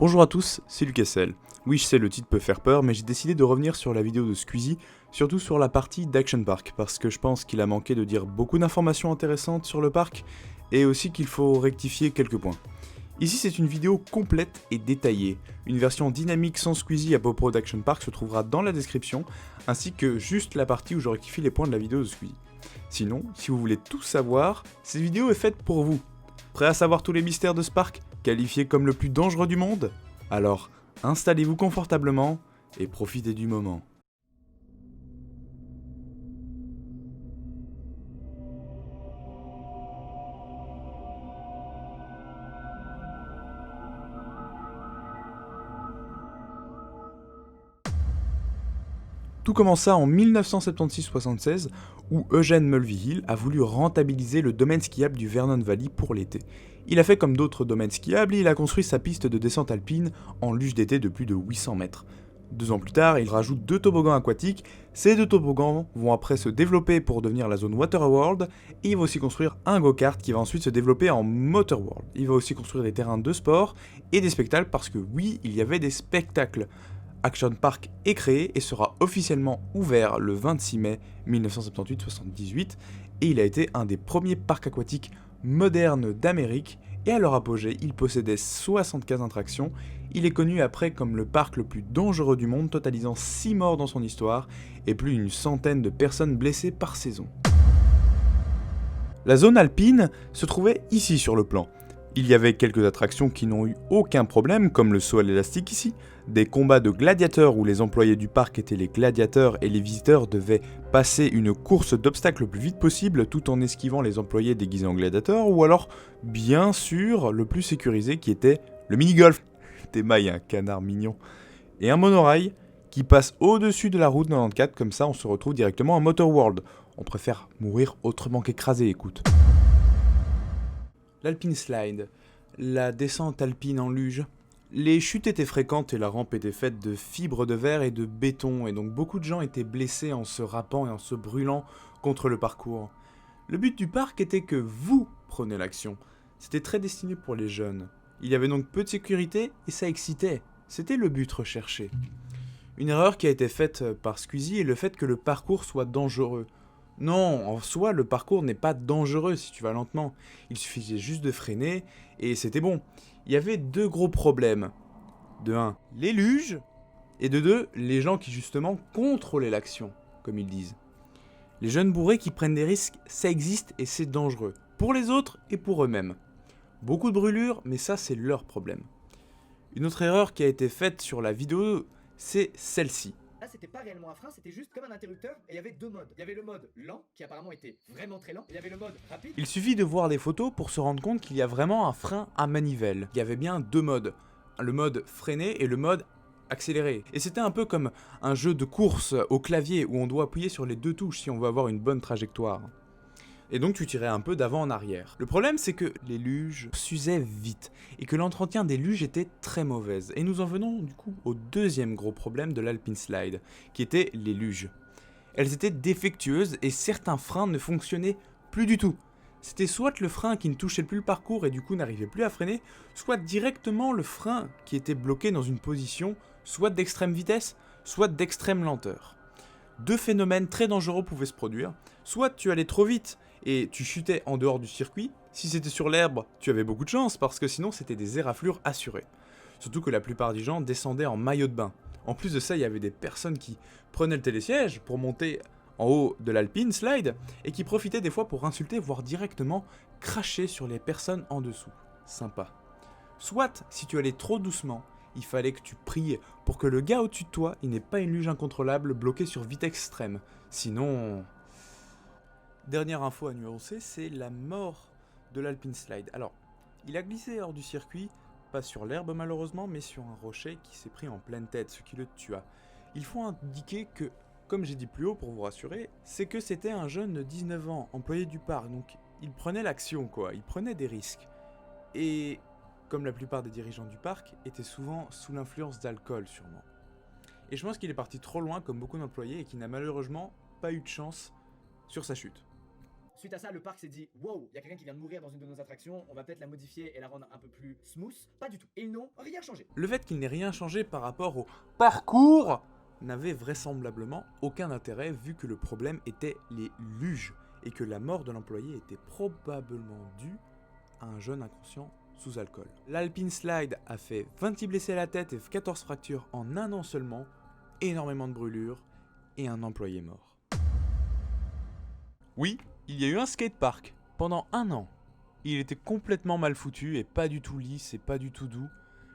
Bonjour à tous, c'est Lucasel. Oui, je sais, le titre peut faire peur, mais j'ai décidé de revenir sur la vidéo de Squeezie, surtout sur la partie d'Action Park, parce que je pense qu'il a manqué de dire beaucoup d'informations intéressantes sur le parc, et aussi qu'il faut rectifier quelques points. Ici, c'est une vidéo complète et détaillée. Une version dynamique sans Squeezie à propos d'Action Park se trouvera dans la description, ainsi que juste la partie où je rectifie les points de la vidéo de Squeezie. Sinon, si vous voulez tout savoir, cette vidéo est faite pour vous. Prêt à savoir tous les mystères de ce parc, qualifié comme le plus dangereux du monde? Alors, installez-vous confortablement et profitez du moment. Tout commença en 1976-76 où Eugene Mulvihill a voulu rentabiliser le domaine skiable du Vernon Valley pour l'été. Il a fait comme d'autres domaines skiables et il a construit sa piste de descente alpine en luge d'été de plus de 800 mètres. 2 ans plus tard, il rajoute 2 toboggans aquatiques. Ces 2 toboggans vont après se développer pour devenir la zone Water World et il va aussi construire un go-kart qui va ensuite se développer en Motor World. Il va aussi construire des terrains de sport et des spectacles parce que oui, il y avait des spectacles. Action Park est créé et sera officiellement ouvert le 26 mai 1978-78 et il a été un des premiers parcs aquatiques modernes d'Amérique et à leur apogée, il possédait 75 attractions. Il est connu après comme le parc le plus dangereux du monde, totalisant 6 morts dans son histoire et plus d'une centaine de personnes blessées par saison. La zone alpine se trouvait ici sur le plan. Il y avait quelques attractions qui n'ont eu aucun problème, comme le saut à l'élastique ici, des combats de gladiateurs où les employés du parc étaient les gladiateurs et les visiteurs devaient passer une course d'obstacles le plus vite possible tout en esquivant les employés déguisés en gladiateurs, ou alors, bien sûr, le plus sécurisé qui était le mini-golf. T'émailles un canard mignon. Et un monorail qui passe au-dessus de la route 94, comme ça on se retrouve directement à Motor World. On préfère mourir autrement qu'écrasé, écoute. L'Alpine Slide, la descente alpine en luge. Les chutes étaient fréquentes et la rampe était faite de fibres de verre et de béton, et donc beaucoup de gens étaient blessés en se râpant et en se brûlant contre le parcours. Le but du parc était que vous preniez l'action. C'était très destiné pour les jeunes. Il y avait donc peu de sécurité et ça excitait. C'était le but recherché. Une erreur qui a été faite par Squeezie est le fait que le parcours soit dangereux. Non, en soi, le parcours n'est pas dangereux si tu vas lentement. Il suffisait juste de freiner et c'était bon. Il y avait 2 gros problèmes. De 1, les luges, et de 2, les gens qui justement contrôlaient l'action, comme ils disent. Les jeunes bourrés qui prennent des risques, ça existe et c'est dangereux. Pour les autres et pour eux-mêmes. Beaucoup de brûlures, mais ça c'est leur problème. Une autre erreur qui a été faite sur la vidéo, c'est celle-ci. Là, c'était pas réellement un frein, c'était juste comme un interrupteur et il y avait 2 modes. Il y avait le mode lent, qui apparemment était vraiment très lent, et il y avait le mode rapide. Il suffit de voir des photos pour se rendre compte qu'il y a vraiment un frein à manivelle. Il y avait bien 2 modes. Le mode freiné et le mode accéléré. Et c'était un peu comme un jeu de course au clavier où on doit appuyer sur les 2 touches si on veut avoir une bonne trajectoire. Et donc tu tirais un peu d'avant en arrière. Le problème c'est que les luges s'usaient vite et que l'entretien des luges était très mauvaise. Et nous en venons du coup au deuxième gros problème de l'Alpine Slide, qui était les luges. Elles étaient défectueuses et certains freins ne fonctionnaient plus du tout. C'était soit le frein qui ne touchait plus le parcours et du coup n'arrivait plus à freiner, soit directement le frein qui était bloqué dans une position soit d'extrême vitesse, soit d'extrême lenteur. 2 phénomènes très dangereux pouvaient se produire. Soit tu allais trop vite et tu chutais en dehors du circuit. Si c'était sur l'herbe, tu avais beaucoup de chance parce que sinon c'était des éraflures assurées. Surtout que la plupart des gens descendaient en maillot de bain. En plus de ça, il y avait des personnes qui prenaient le télésiège pour monter en haut de l'Alpine Slide et qui profitaient des fois pour insulter, voire directement cracher sur les personnes en dessous. Sympa. Soit, si tu allais trop doucement, il fallait que tu pries pour que le gars au-dessus de toi, il n'ait pas une luge incontrôlable bloquée sur vitesse extrême. Sinon... Dernière info à nuancer, c'est la mort de l'Alpine Slide. Alors, il a glissé hors du circuit, pas sur l'herbe malheureusement, mais sur un rocher qui s'est pris en pleine tête, ce qui le tua. Il faut indiquer que, comme j'ai dit plus haut pour vous rassurer, c'est que c'était un jeune de 19 ans, employé du parc, donc il prenait l'action quoi, il prenait des risques. Et... comme la plupart des dirigeants du parc, étaient souvent sous l'influence d'alcool sûrement. Et je pense qu'il est parti trop loin comme beaucoup d'employés et qu'il n'a malheureusement pas eu de chance sur sa chute. Suite à ça, le parc s'est dit wow, il y a quelqu'un qui vient de mourir dans une de nos attractions, on va peut-être la modifier et la rendre un peu plus smooth. Pas du tout. Et ils n'ont rien changé. Le fait qu'il n'ait rien changé par rapport au parcours n'avait vraisemblablement aucun intérêt vu que le problème était les luges et que la mort de l'employé était probablement due à un jeune inconscient sous alcool. L'Alpine Slide a fait 26 blessés à la tête et 14 fractures en un an seulement, énormément de brûlures et un employé mort. Oui, il y a eu un skatepark pendant un an. Il était complètement mal foutu et pas du tout lisse et pas du tout doux.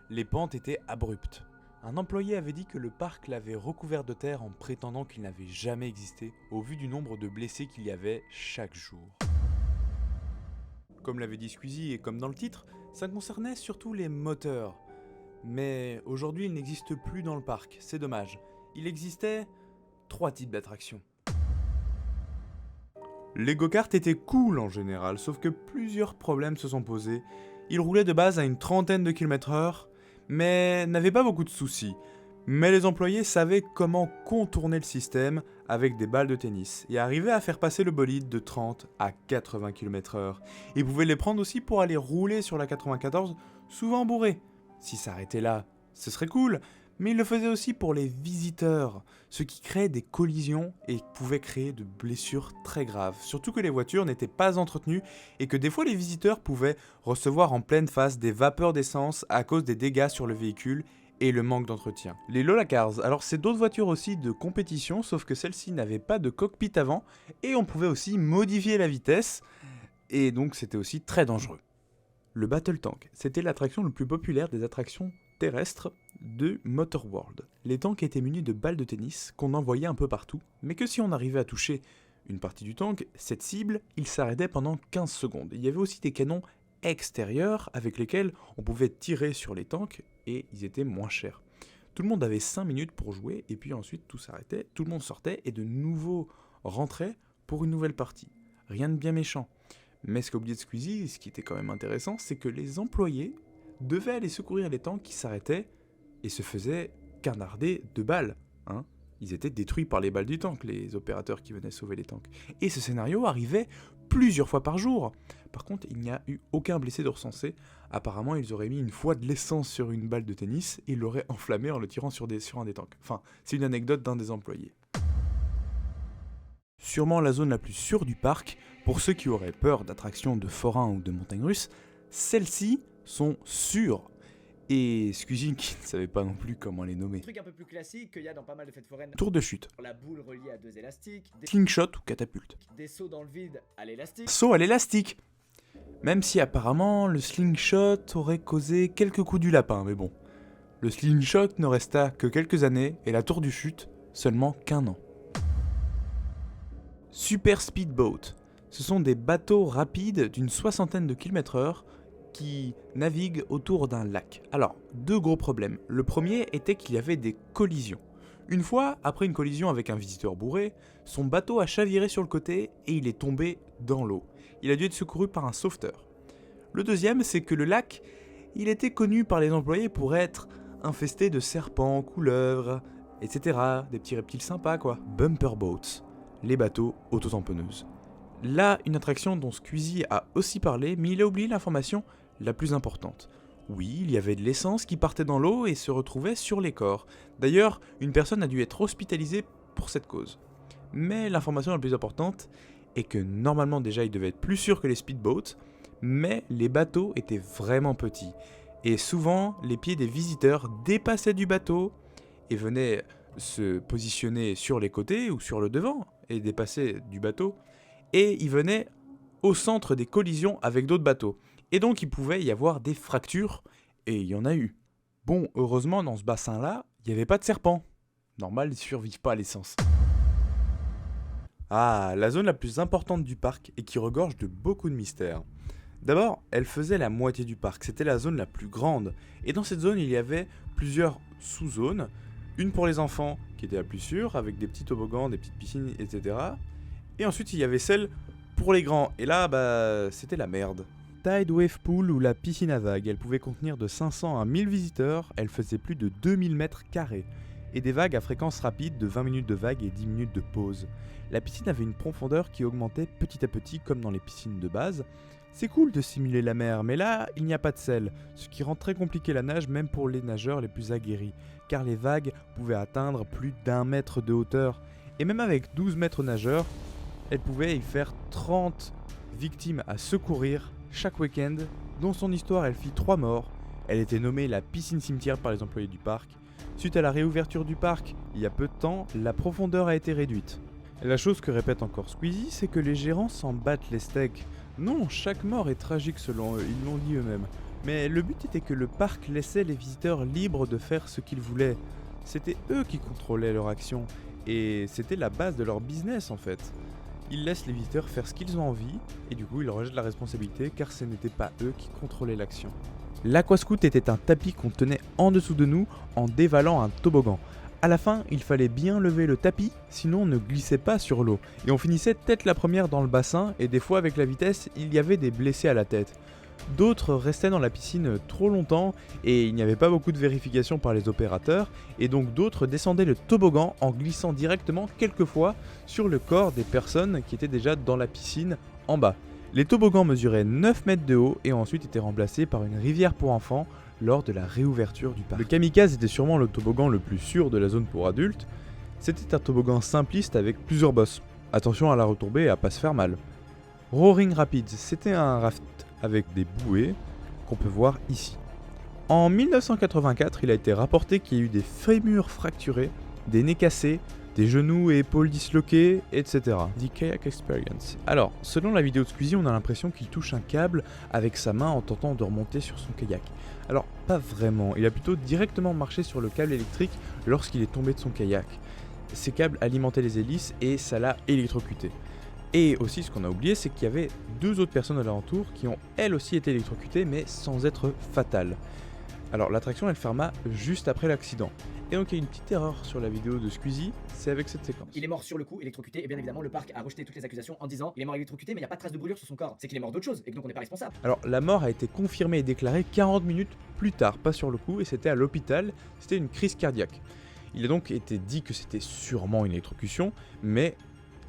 Les pentes étaient abruptes. Un employé avait dit que le parc l'avait recouvert de terre en prétendant qu'il n'avait jamais existé au vu du nombre de blessés qu'il y avait chaque jour. Comme l'avait dit Squeezie et comme dans le titre, ça concernait surtout les moteurs. Mais aujourd'hui il n'existe plus dans le parc, c'est dommage. Il existait 3 types d'attractions. Les go-karts étaient cool en général, sauf que plusieurs problèmes se sont posés. Ils roulaient de base à une 30aine de km/h, mais n'avaient pas beaucoup de soucis. Mais les employés savaient comment contourner le système avec des balles de tennis et arrivaient à faire passer le bolide de 30 à 80 km/h. Ils pouvaient les prendre aussi pour aller rouler sur la 94, souvent bourrés. Si ça arrêtait là, ce serait cool, mais ils le faisaient aussi pour les visiteurs, ce qui créait des collisions et pouvait créer de blessures très graves. Surtout que les voitures n'étaient pas entretenues et que des fois les visiteurs pouvaient recevoir en pleine face des vapeurs d'essence à cause des dégâts sur le véhicule et le manque d'entretien. Les Lola Cars, alors c'est d'autres voitures aussi de compétition, sauf que celles-ci n'avaient pas de cockpit avant, et on pouvait aussi modifier la vitesse, et donc c'était aussi très dangereux. Le Battle Tank, c'était l'attraction la plus populaire des attractions terrestres de Motor World. Les tanks étaient munis de balles de tennis qu'on envoyait un peu partout, mais que si on arrivait à toucher une partie du tank, cette cible, il s'arrêtait pendant 15 secondes. Il y avait aussi des canons extérieurs avec lesquels on pouvait tirer sur les tanks et ils étaient moins chers. Tout le monde avait 5 minutes pour jouer et puis ensuite tout s'arrêtait, tout le monde sortait et de nouveau rentrait pour une nouvelle partie. Rien de bien méchant. Mais ce qu'a oublié de Squeezie, ce qui était quand même intéressant, c'est que les employés devaient aller secourir les tanks qui s'arrêtaient et se faisaient canarder de balles. Ils étaient détruits par les balles du tank, les opérateurs qui venaient sauver les tanks. Et ce scénario arrivait plusieurs fois par jour. Par contre, il n'y a eu aucun blessé de recensé. Apparemment, ils auraient mis une fois de l'essence sur une balle de tennis et l'auraient enflammé en le tirant sur un des tanks. Enfin, c'est une anecdote d'un des employés. Sûrement la zone la plus sûre du parc, pour ceux qui auraient peur d'attractions de forains ou de montagnes russes, celles-ci sont sûres. Et Squeezie qui ne savait pas non plus comment les nommer. Un truc un peu plus classique qu'il y a dans pas mal de fêtes foraines. Tour de chute. La boule reliée à 2 élastiques. Slingshot ou catapulte. Des sauts dans le vide à l'élastique. Saut à l'élastique. Même si apparemment le slingshot aurait causé quelques coups du lapin, mais bon. Le slingshot ne resta que quelques années et la tour du chute seulement qu'1 an. Super Speedboat. Ce sont des bateaux rapides d'une 60aine de km/h qui naviguent autour d'un lac. Alors, 2 gros problèmes. Le premier était qu'il y avait des collisions. Une fois, après une collision avec un visiteur bourré, son bateau a chaviré sur le côté et il est tombé dans l'eau. Il a dû être secouru par un sauveteur. Le deuxième, c'est que le lac, il était connu par les employés pour être infesté de serpents, couleuvres, etc. Des petits reptiles sympas quoi. Bumper boats, les bateaux autotamponneuses. Là, une attraction dont Squeezie a aussi parlé, mais il a oublié l'information la plus importante. Oui, il y avait de l'essence qui partait dans l'eau et se retrouvait sur les corps. D'ailleurs, une personne a dû être hospitalisée pour cette cause. Mais l'information la plus importante est que normalement déjà il devait être plus sûr que les speedboats, mais les bateaux étaient vraiment petits. Et souvent, les pieds des visiteurs dépassaient du bateau et venaient se positionner sur les côtés ou sur le devant et dépassaient du bateau. Et ils venaient au centre des collisions avec d'autres bateaux. Et donc il pouvait y avoir des fractures, et il y en a eu. Bon, heureusement dans ce bassin-là, il n'y avait pas de serpents. Normal, ils ne survivent pas à l'essence. Ah, la zone la plus importante du parc et qui regorge de beaucoup de mystères. D'abord, elle faisait la moitié du parc, c'était la zone la plus grande. Et dans cette zone, il y avait plusieurs sous-zones. Une pour les enfants, qui était la plus sûre, avec des petits toboggans, des petites piscines, etc. Et ensuite, il y avait celle pour les grands. Et là, c'était la merde. Tide Wave Pool ou la piscine à vagues, elle pouvait contenir de 500 à 1000 visiteurs, elle faisait plus de 2000 mètres carrés. et des vagues à fréquence rapide de 20 minutes de vague et 10 minutes de pause. La piscine avait une profondeur qui augmentait petit à petit comme dans les piscines de base. C'est cool de simuler la mer, mais là, il n'y a pas de sel, ce qui rend très compliqué la nage même pour les nageurs les plus aguerris, car les vagues pouvaient atteindre plus d'1 mètre de hauteur, et même avec 12 mètres nageurs, elles pouvaient y faire 30 victimes à secourir chaque week-end, dont son histoire elle fit 3 morts. Elle était nommée la piscine cimetière par les employés du parc. Suite à la réouverture du parc, il y a peu de temps, la profondeur a été réduite. La chose que répète encore Squeezie, c'est que les gérants s'en battent les steaks. Non, chaque mort est tragique selon eux, ils l'ont dit eux-mêmes. Mais le but était que le parc laissait les visiteurs libres de faire ce qu'ils voulaient. C'était eux qui contrôlaient leur action, et c'était la base de leur business en fait. Ils laissent les visiteurs faire ce qu'ils ont envie, et du coup ils rejettent la responsabilité car ce n'était pas eux qui contrôlaient l'action. L'Aquascoot était un tapis qu'on tenait en dessous de nous en dévalant un toboggan. À la fin, il fallait bien lever le tapis, sinon on ne glissait pas sur l'eau. Et on finissait tête la première dans le bassin, et des fois avec la vitesse, il y avait des blessés à la tête. D'autres restaient dans la piscine trop longtemps, et il n'y avait pas beaucoup de vérification par les opérateurs, et donc d'autres descendaient le toboggan en glissant directement quelquefois sur le corps des personnes qui étaient déjà dans la piscine en bas. Les toboggans mesuraient 9 mètres de haut et ont ensuite été remplacés par une rivière pour enfants lors de la réouverture du parc. Le kamikaze était sûrement le toboggan le plus sûr de la zone pour adultes. C'était un toboggan simpliste avec plusieurs bosses. Attention à la retomber et à pas se faire mal. Roaring Rapids, c'était un raft avec des bouées qu'on peut voir ici. En 1984, il a été rapporté qu'il y a eu des fémurs fracturés, des nez cassés, des genoux et épaules disloqués, etc. The Kayak Experience. Alors, selon la vidéo de Squeezie, on a l'impression qu'il touche un câble avec sa main en tentant de remonter sur son kayak. Alors, pas vraiment, il a plutôt directement marché sur le câble électrique lorsqu'il est tombé de son kayak. Ces câbles alimentaient les hélices et ça l'a électrocuté. Et aussi, ce qu'on a oublié, c'est qu'il y avait 2 autres personnes à l'alentour qui ont elles aussi été électrocutées, mais sans être fatales. Alors, l'attraction, elle ferma juste après l'accident. Et donc il y a une petite erreur sur la vidéo de Squeezie, c'est avec cette séquence. Il est mort sur le coup, électrocuté, et bien évidemment le parc a rejeté toutes les accusations en disant il est mort électrocuté mais il n'y a pas de trace de brûlure sur son corps. C'est qu'il est mort d'autre chose et que donc on n'est pas responsable. Alors la mort a été confirmée et déclarée 40 minutes plus tard, pas sur le coup, et c'était à l'hôpital, c'était une crise cardiaque. Il a donc été dit que c'était sûrement une électrocution, mais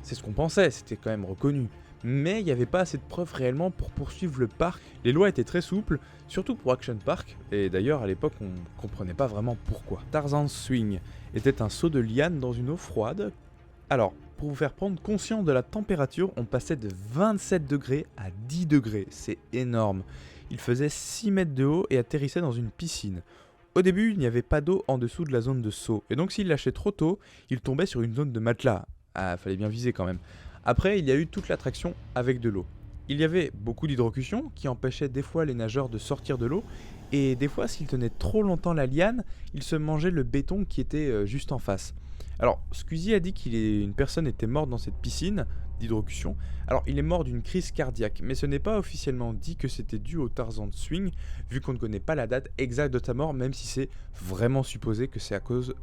c'est ce qu'on pensait, c'était quand même reconnu. Mais il n'y avait pas assez de preuves réellement pour poursuivre le parc. Les lois étaient très souples, surtout pour Action Park, et d'ailleurs à l'époque on comprenait pas vraiment pourquoi. Tarzan's Swing était un saut de liane dans une eau froide. Alors, pour vous faire prendre conscience de la température, on passait de 27 degrés à 10 degrés, c'est énorme. Il faisait 6 mètres de haut et atterrissait dans une piscine. Au début, il n'y avait pas d'eau en dessous de la zone de saut, et donc s'il lâchait trop tôt, il tombait sur une zone de matelas. Ah, fallait bien viser quand même. Après, il y a eu toute l'attraction avec de l'eau. Il y avait beaucoup d'hydrocution qui empêchait des fois les nageurs de sortir de l'eau, et des fois, s'ils tenaient trop longtemps la liane, ils se mangeaient le béton qui était juste en face. Alors, Squeezie a dit qu'une personne était morte dans cette piscine d'hydrocution. Alors, il est mort d'une crise cardiaque, mais ce n'est pas officiellement dit que c'était dû au Tarzan Swing, vu qu'on ne connaît pas la date exacte de sa mort, même si c'est vraiment supposé que c'est à cause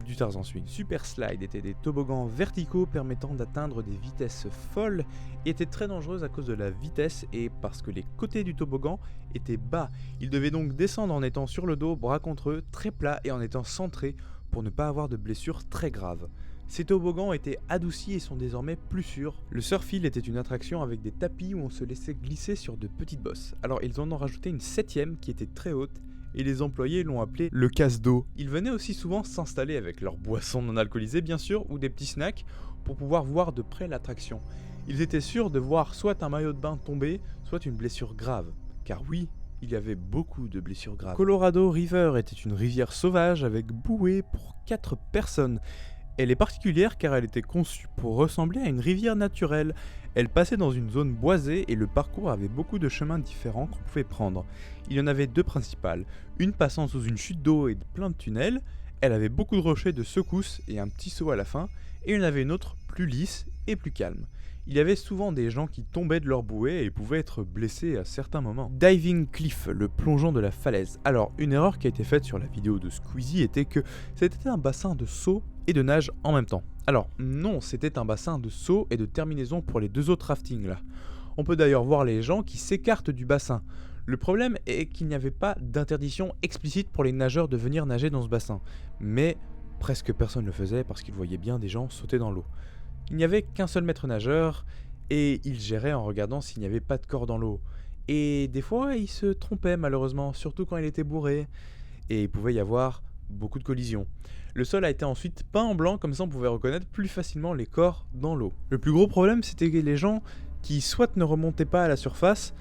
du Tarzan Swing. Super Slide étaient des toboggans verticaux permettant d'atteindre des vitesses folles et étaient très dangereuses à cause de la vitesse et parce que les côtés du toboggan étaient bas. Ils devaient donc descendre en étant sur le dos, bras contre eux, très plat et en étant centrés pour ne pas avoir de blessures très graves. Ces toboggans étaient adoucis et sont désormais plus sûrs. Le Surfhill était une attraction avec des tapis où on se laissait glisser sur de petites bosses. Alors ils en ont rajouté une 7ème qui était très haute et les employés l'ont appelé le casse-dos. Ils venaient aussi souvent s'installer avec leurs boissons non alcoolisées bien sûr ou des petits snacks pour pouvoir voir de près l'attraction. Ils étaient sûrs de voir soit un maillot de bain tomber, soit une blessure grave. Car oui, il y avait beaucoup de blessures graves. Colorado River était une rivière sauvage avec bouée pour 4 personnes. Elle est particulière car elle était conçue pour ressembler à une rivière naturelle. Elle passait dans une zone boisée et le parcours avait beaucoup de chemins différents qu'on pouvait prendre. Il y en avait 2 principales, une passant sous une chute d'eau et plein de tunnels, elle avait beaucoup de rochers de secousses et un petit saut à la fin, et il y en avait une autre plus lisse et plus calme. Il y avait souvent des gens qui tombaient de leur bouée et pouvaient être blessés à certains moments. Diving Cliff, le plongeon de la falaise. Alors, une erreur qui a été faite sur la vidéo de Squeezie était que c'était un bassin de saut et de nage en même temps. Alors, non, c'était un bassin de saut et de terminaison pour les 2 autres raftings là. On peut d'ailleurs voir les gens qui s'écartent du bassin. Le problème est qu'il n'y avait pas d'interdiction explicite pour les nageurs de venir nager dans ce bassin. Mais presque personne le faisait parce qu'il voyait bien des gens sauter dans l'eau. Il n'y avait qu'un seul maître nageur et il gérait en regardant s'il n'y avait pas de corps dans l'eau. Et des fois, il se trompait malheureusement, surtout quand il était bourré. Et il pouvait y avoir beaucoup de collisions. Le sol a été ensuite peint en blanc, comme ça on pouvait reconnaître plus facilement les corps dans l'eau. Le plus gros problème, c'était les gens qui soit ne remontaient pas à la surface,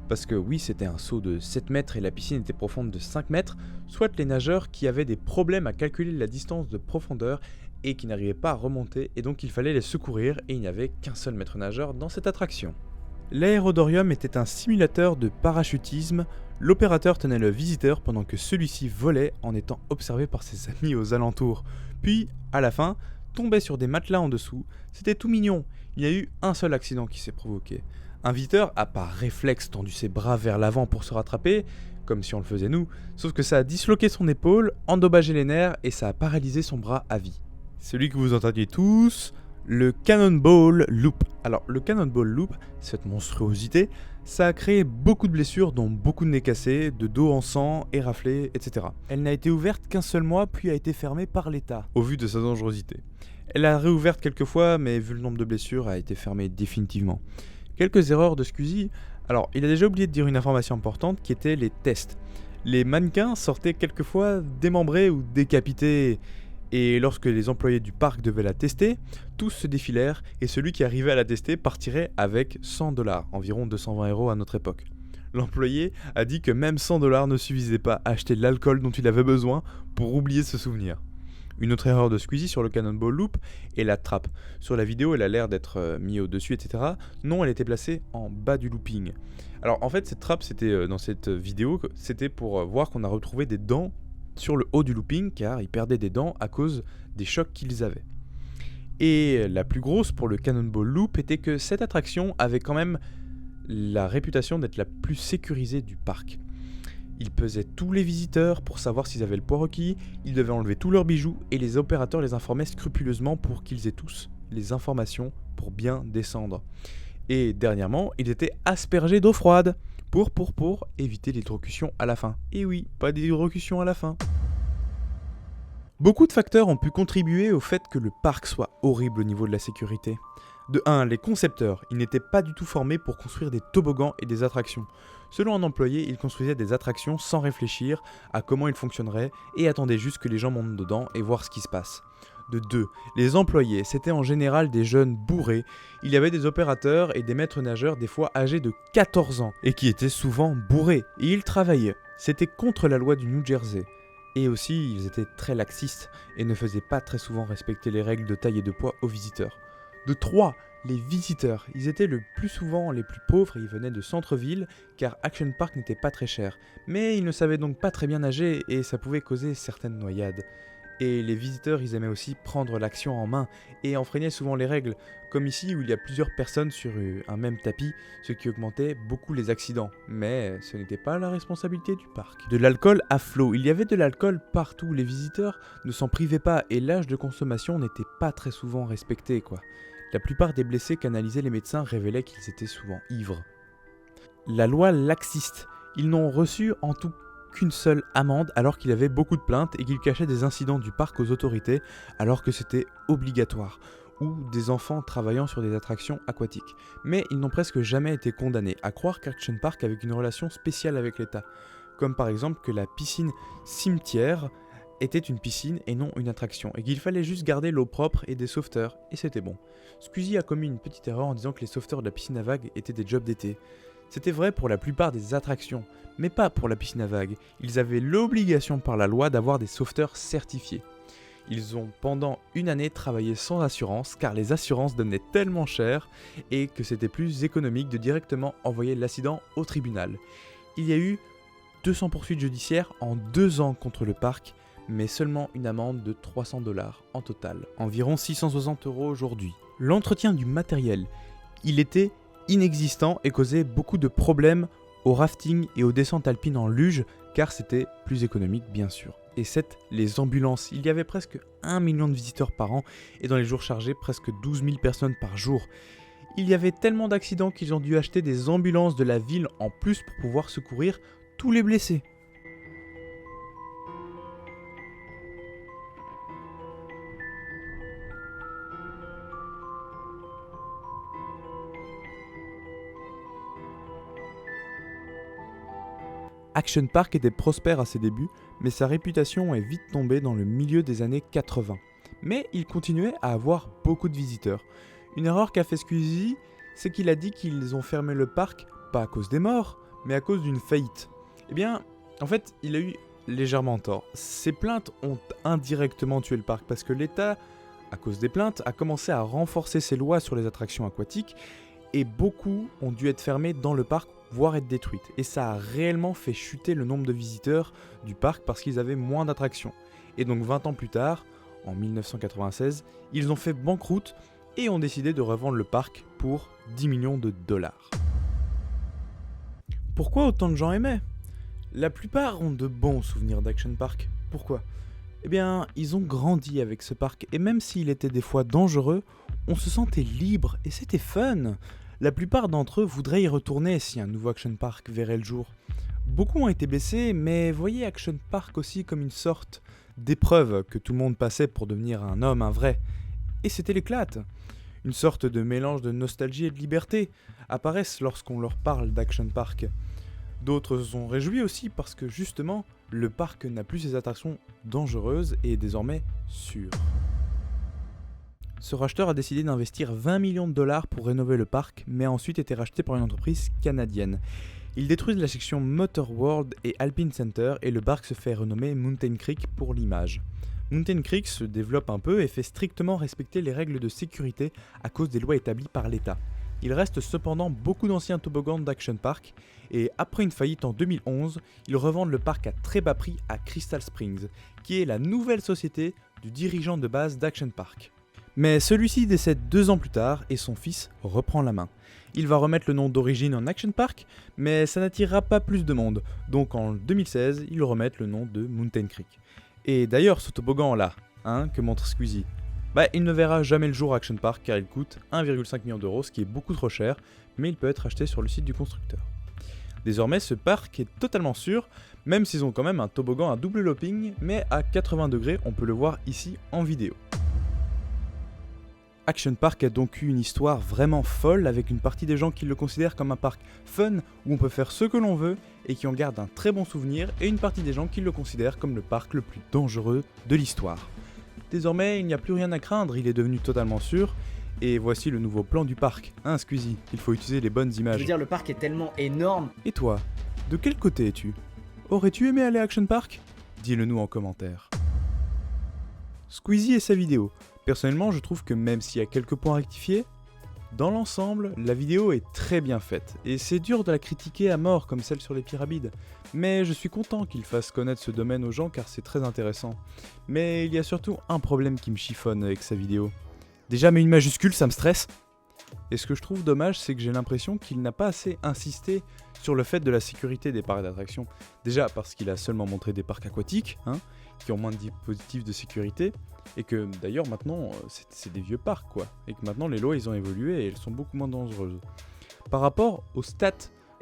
parce que oui, c'était un saut de 7 mètres et la piscine était profonde de 5 mètres, soit les nageurs qui avaient des problèmes à calculer la distance de profondeur et qui n'arrivaient pas à remonter, et donc il fallait les secourir, et il n'y avait qu'un seul maître nageur dans cette attraction. L'aérodorium était un simulateur de parachutisme. L'opérateur tenait le visiteur pendant que celui-ci volait en étant observé par ses amis aux alentours. Puis, à la fin, tombait sur des matelas en dessous. C'était tout mignon. Il y a eu un seul accident qui s'est provoqué. Un visiteur a par réflexe tendu ses bras vers l'avant pour se rattraper, comme si on le faisait nous, sauf que ça a disloqué son épaule, endommagé les nerfs et ça a paralysé son bras à vie. Celui que vous entendiez tous, le Cannonball Loop. Alors, le Cannonball Loop, cette monstruosité, ça a créé beaucoup de blessures, dont beaucoup de nez cassés, de dos en sang, éraflés, etc. Elle n'a été ouverte qu'un seul mois, puis a été fermée par l'État, au vu de sa dangerosité. Elle a réouverte quelques fois, mais vu le nombre de blessures, a été fermée définitivement. Quelques erreurs de Squeezie. Alors, il a déjà oublié de dire une information importante qui était les tests. Les mannequins sortaient quelquefois démembrés ou décapités. Et lorsque les employés du parc devaient la tester, tous se défilèrent et celui qui arrivait à la tester partirait avec 100$, environ 220€ à notre époque. L'employé a dit que même 100$ ne suffisait pas à acheter l'alcool dont il avait besoin pour oublier ce souvenir. Une autre erreur de Squeezie sur le Cannonball Loop est la trappe. Sur la vidéo, elle a l'air d'être mise au-dessus, etc. Non, elle était placée en bas du looping. Alors en fait, cette trappe, c'était dans cette vidéo, c'était pour voir qu'on a retrouvé des dents sur le haut du looping, car ils perdaient des dents à cause des chocs qu'ils avaient. Et la plus grosse pour le Cannonball Loop était que cette attraction avait quand même la réputation d'être la plus sécurisée du parc. Ils pesaient tous les visiteurs pour savoir s'ils avaient le poids requis, ils devaient enlever tous leurs bijoux et les opérateurs les informaient scrupuleusement pour qu'ils aient tous les informations pour bien descendre. Et dernièrement, ils étaient aspergés d'eau froide pour éviter l'hydrocution à la fin. Et oui, pas d'hydrocution à la fin. Beaucoup de facteurs ont pu contribuer au fait que le parc soit horrible au niveau de la sécurité. De 1, les concepteurs, ils n'étaient pas du tout formés pour construire des toboggans et des attractions. Selon un employé, ils construisaient des attractions sans réfléchir à comment ils fonctionneraient et attendaient juste que les gens montent dedans et voir ce qui se passe. De 2, les employés, c'était en général des jeunes bourrés. Il y avait des opérateurs et des maîtres nageurs des fois âgés de 14 ans et qui étaient souvent bourrés. Et ils travaillaient. C'était contre la loi du New Jersey. Et aussi, ils étaient très laxistes et ne faisaient pas très souvent respecter les règles de taille et de poids aux visiteurs. De 3, les visiteurs. Ils étaient le plus souvent les plus pauvres et ils venaient de centre-ville car Action Park n'était pas très cher. Mais ils ne savaient donc pas très bien nager et ça pouvait causer certaines noyades. Et les visiteurs, ils aimaient aussi prendre l'action en main et enfreignaient souvent les règles, comme ici où il y a plusieurs personnes sur un même tapis, ce qui augmentait beaucoup les accidents. Mais ce n'était pas la responsabilité du parc. De l'alcool à flot, il y avait de l'alcool partout, les visiteurs ne s'en privaient pas et l'âge de consommation n'était pas très souvent respecté, quoi. La plupart des blessés qu'analysaient les médecins révélaient qu'ils étaient souvent ivres. La loi laxiste, ils n'ont reçu en tout qu'une seule amende alors qu'il avait beaucoup de plaintes et qu'il cachait des incidents du parc aux autorités alors que c'était obligatoire, ou des enfants travaillant sur des attractions aquatiques. Mais ils n'ont presque jamais été condamnés, à croire qu'Action Park avait une relation spéciale avec l'État, comme par exemple que la piscine cimetière était une piscine et non une attraction, et qu'il fallait juste garder l'eau propre et des sauveteurs, et c'était bon. Squeezie a commis une petite erreur en disant que les sauveteurs de la piscine à vagues étaient des jobs d'été. C'était vrai pour la plupart des attractions, mais pas pour la piscine à vagues. Ils avaient l'obligation par la loi d'avoir des sauveteurs certifiés. Ils ont pendant une année travaillé sans assurance car les assurances donnaient tellement cher et que c'était plus économique de directement envoyer l'accident au tribunal. Il y a eu 200 poursuites judiciaires en 2 ans contre le parc, mais seulement une amende de 300$ en total, environ 660€ aujourd'hui. L'entretien du matériel, il était inexistant et causait beaucoup de problèmes au rafting et aux descentes alpines en luge, car c'était plus économique bien sûr. Et 7, les ambulances. Il y avait presque 1 million de visiteurs par an et dans les jours chargés, presque 12 000 personnes par jour. Il y avait tellement d'accidents qu'ils ont dû acheter des ambulances de la ville en plus pour pouvoir secourir tous les blessés. Action Park était prospère à ses débuts, mais sa réputation est vite tombée dans le milieu des années 80. Mais il continuait à avoir beaucoup de visiteurs. Une erreur qu'a fait Squeezie, c'est qu'il a dit qu'ils ont fermé le parc, pas à cause des morts, mais à cause d'une faillite. Eh bien, en fait, il a eu légèrement tort. Ces plaintes ont indirectement tué le parc parce que l'État, à cause des plaintes, a commencé à renforcer ses lois sur les attractions aquatiques et beaucoup ont dû être fermés dans le parc, voire être détruites. Et ça a réellement fait chuter le nombre de visiteurs du parc parce qu'ils avaient moins d'attractions. Et donc 20 ans plus tard, en 1996, ils ont fait banqueroute et ont décidé de revendre le parc pour 10 millions de dollars. Pourquoi autant de gens aimaient ? La plupart ont de bons souvenirs d'Action Park. Pourquoi ? Eh bien, ils ont grandi avec ce parc et même s'il était des fois dangereux, on se sentait libre et c'était fun. La plupart d'entre eux voudraient y retourner si un nouveau Action Park verrait le jour. Beaucoup ont été blessés, mais voyez Action Park aussi comme une sorte d'épreuve que tout le monde passait pour devenir un homme, un vrai. Et c'était l'éclate. Une sorte de mélange de nostalgie et de liberté apparaissent lorsqu'on leur parle d'Action Park. D'autres se sont réjouis aussi parce que justement, le parc n'a plus ses attractions dangereuses et est désormais sûr. Ce racheteur a décidé d'investir 20 millions de dollars pour rénover le parc, mais a ensuite été racheté par une entreprise canadienne. Ils détruisent la section Motor World et Alpine Center et le parc se fait renommer Mountain Creek pour l'image. Mountain Creek se développe un peu et fait strictement respecter les règles de sécurité à cause des lois établies par l'État. Il reste cependant beaucoup d'anciens toboggans d'Action Park et après une faillite en 2011, ils revendent le parc à très bas prix à Crystal Springs, qui est la nouvelle société du dirigeant de base d'Action Park. Mais celui-ci décède 2 ans plus tard et son fils reprend la main. Il va remettre le nom d'origine en Action Park, mais ça n'attirera pas plus de monde, donc en 2016, ils remettent le nom de Mountain Creek. Et d'ailleurs, ce toboggan-là, que montre Squeezie, il ne verra jamais le jour Action Park car il coûte 1,5 million d'euros, ce qui est beaucoup trop cher, mais il peut être acheté sur le site du constructeur. Désormais, ce parc est totalement sûr, même s'ils ont quand même un toboggan à double looping, mais à 80 degrés, on peut le voir ici en vidéo. Action Park a donc eu une histoire vraiment folle avec une partie des gens qui le considèrent comme un parc fun où on peut faire ce que l'on veut et qui en gardent un très bon souvenir et une partie des gens qui le considèrent comme le parc le plus dangereux de l'histoire. Désormais, il n'y a plus rien à craindre, il est devenu totalement sûr. Et voici le nouveau plan du parc. Squeezie, il faut utiliser les bonnes images. Je veux dire, le parc est tellement énorme. Et toi, de quel côté es-tu ? Aurais-tu aimé aller à Action Park ? Dis-le nous en commentaire. Squeezie et sa vidéo. Personnellement, je trouve que même s'il y a quelques points à rectifier, dans l'ensemble, la vidéo est très bien faite. Et c'est dur de la critiquer à mort comme celle sur les pyramides. Mais je suis content qu'il fasse connaître ce domaine aux gens car c'est très intéressant. Mais il y a surtout un problème qui me chiffonne avec sa vidéo. Déjà, mais une majuscule, ça me stresse. Et ce que je trouve dommage, c'est que j'ai l'impression qu'il n'a pas assez insisté sur le fait de la sécurité des parcs d'attractions. Déjà parce qu'il a seulement montré des parcs aquatiques, qui ont moins de dispositifs de sécurité, et que d'ailleurs maintenant, c'est des vieux parcs, quoi. Et que maintenant, les lois, ils ont évolué et elles sont beaucoup moins dangereuses. Par rapport aux stats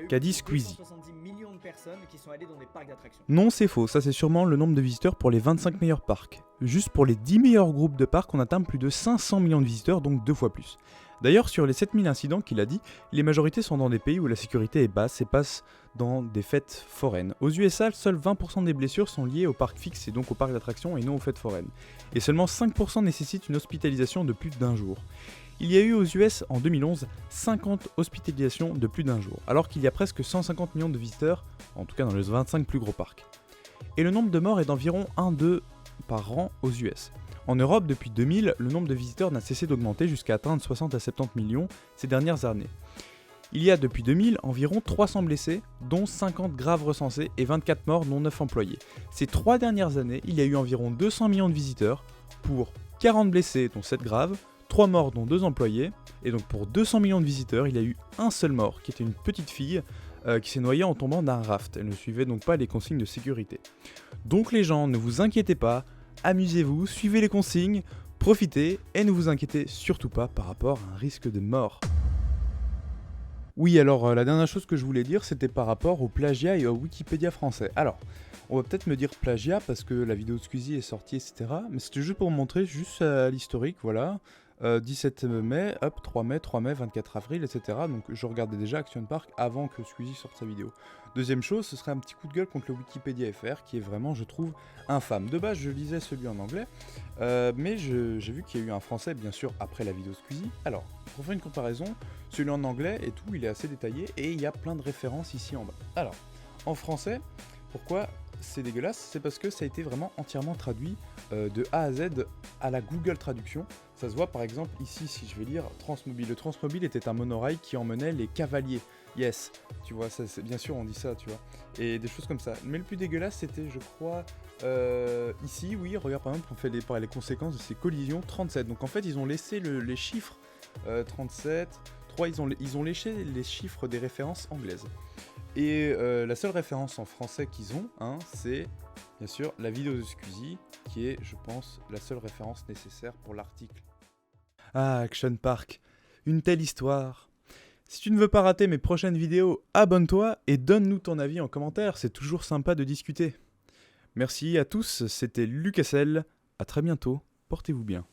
qu'a dit Squeezie. 270 millions de personnes qui sont allées dans des parcs d'attractions. Non, c'est faux, ça c'est sûrement le nombre de visiteurs pour les 25 meilleurs parcs. Juste pour les 10 meilleurs groupes de parcs, on atteint plus de 500 millions de visiteurs, donc 2 fois plus. D'ailleurs, sur les 7000 incidents qu'il a dit, les majorités sont dans des pays où la sécurité est basse et passent dans des fêtes foraines. Aux USA, seuls 20% des blessures sont liées aux parcs fixes et donc aux parcs d'attractions et non aux fêtes foraines. Et seulement 5% nécessitent une hospitalisation de plus d'un jour. Il y a eu aux US en 2011 50 hospitalisations de plus d'un jour, alors qu'il y a presque 150 millions de visiteurs, en tout cas dans les 25 plus gros parcs. Et le nombre de morts est d'environ 1-2 par an aux US. En Europe, depuis 2000, le nombre de visiteurs n'a cessé d'augmenter jusqu'à atteindre 60 à 70 millions ces dernières années. Il y a depuis 2000 environ 300 blessés, dont 50 graves recensés et 24 morts dont 9 employés. Ces 3 dernières années, il y a eu environ 200 millions de visiteurs pour 40 blessés dont 7 graves, 3 morts dont 2 employés, et donc pour 200 millions de visiteurs, il y a eu un seul mort, qui était une petite fille qui s'est noyée en tombant d'un raft. Elle ne suivait donc pas les consignes de sécurité. Donc les gens, ne vous inquiétez pas, amusez-vous, suivez les consignes, profitez, et ne vous inquiétez surtout pas par rapport à un risque de mort. Oui, alors la dernière chose que je voulais dire, c'était par rapport au plagiat et au Wikipédia français. Alors, on va peut-être me dire plagiat parce que la vidéo de Squeezie est sortie, etc. Mais c'était juste pour montrer juste l'historique, voilà. 17 mai, hop, 3 mai, 3 mai, 24 avril, etc. Donc je regardais déjà Action Park avant que Squeezie sorte sa vidéo. Deuxième chose, ce serait un petit coup de gueule contre le Wikipédia FR, qui est vraiment, je trouve, infâme. De base, je lisais celui en anglais, mais j'ai vu qu'il y a eu un français, bien sûr, après la vidéo Squeezie. Alors, pour faire une comparaison, celui en anglais et tout, il est assez détaillé, et il y a plein de références ici en bas. Alors, en français, pourquoi c'est dégueulasse? C'est parce que ça a été vraiment entièrement traduit de A à Z à la Google Traduction. Ça se voit par exemple ici, si je vais lire Transmobile. Le Transmobile était un monorail qui emmenait les cavaliers. Yes, tu vois, ça, bien sûr on dit ça, tu vois. Et des choses comme ça. Mais le plus dégueulasse c'était, je crois, ici, oui, regarde par exemple, on fait les conséquences de ces collisions, 37. Donc en fait ils ont laissé les chiffres 37, 3, ils ont léché les chiffres des références anglaises. Et la seule référence en français qu'ils ont, hein, c'est bien sûr la vidéo de Squeezie, qui est, je pense, la seule référence nécessaire pour l'article. Ah, Action Park, une telle histoire. Si tu ne veux pas rater mes prochaines vidéos, abonne-toi et donne-nous ton avis en commentaire, c'est toujours sympa de discuter. Merci à tous, c'était Lucasel, à très bientôt, portez-vous bien.